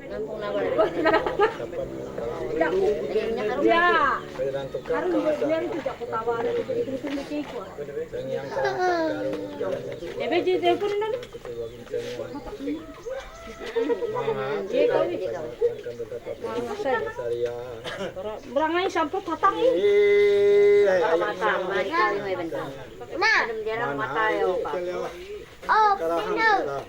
Lampung na ba? Ya. Karun biar tidak ketawaran itu ko. Beje telepon na. Berangai sampai patang ini. Nah, jarang mata yo, Pak. Oh, pindah.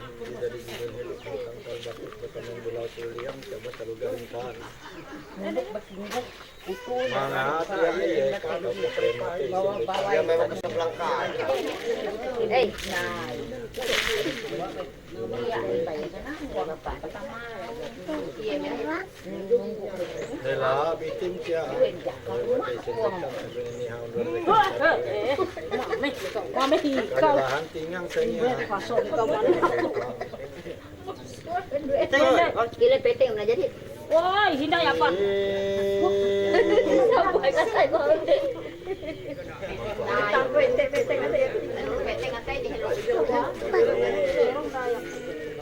Gila peteng na jadi. Woi, hindai apa? Sampai kasai ko. Peteng ate di hello.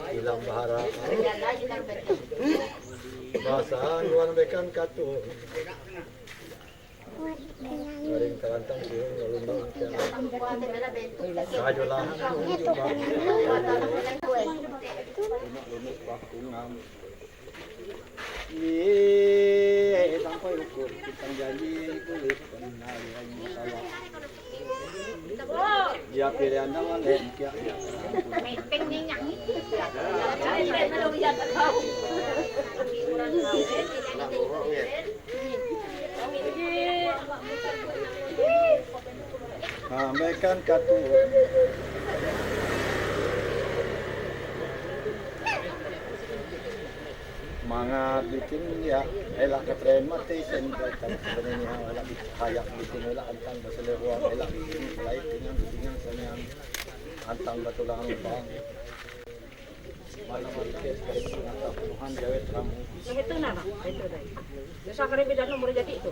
Ilang bahara. Bahasa luar bekan katu. Garing karantang siung ngalundang kaya. Kajolah. Lunuk pakungam. Sampai ukur kita janji kulit penari masalah. Dia pilihan dengan lengkap. Pengen yang itu. Mekan katu. Mangat bikin ya elak ke tren mati sen sebenarnya elak kayak bikin elak antang baselewang elak bikin lain dengan senyang antang batulang bang malam kes dari Tuhan jawet kamu Itu nama, itu deh. Bisa kare beda nomor jadi itu.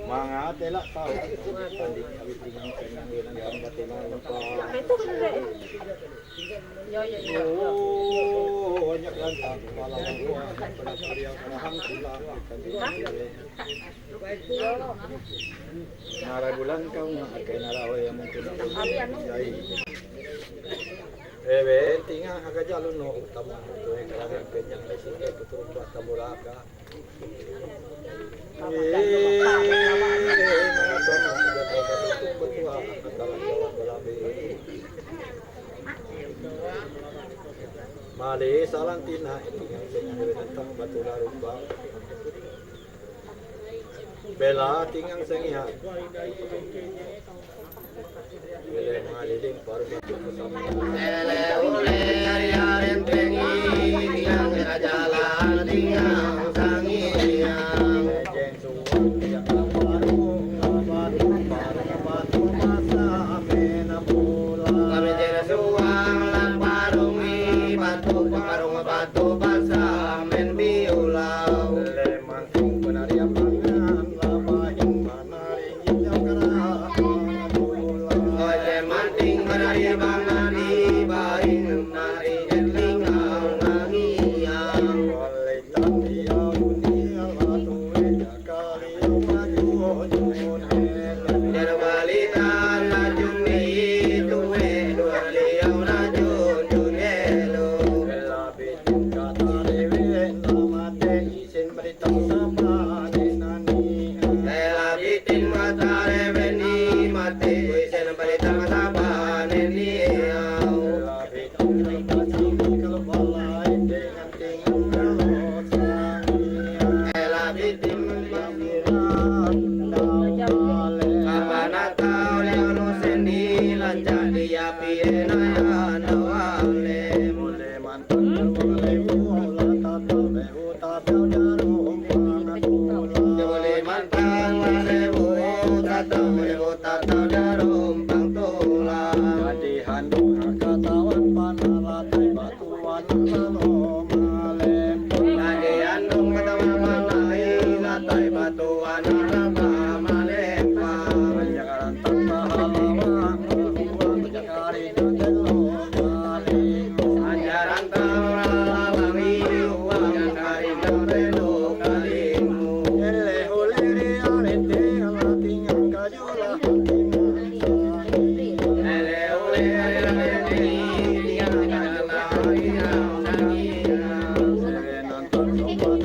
mangat elak tahu tanding bikin senyang dengan batulang bang Itu kan deh. Yo. oh banyak lantang malam pada karya perang pulang nara bulan kau nak ke nara yang mungkin jai tinggal agak jalur no utama tu kerana penyang mesin betul buat tamuraka Mali salantina tinggal dengan tentang batu larumba bela tinggal sengiha bela maliling paru batu bersama Katawan panalatai batuan laloma Antang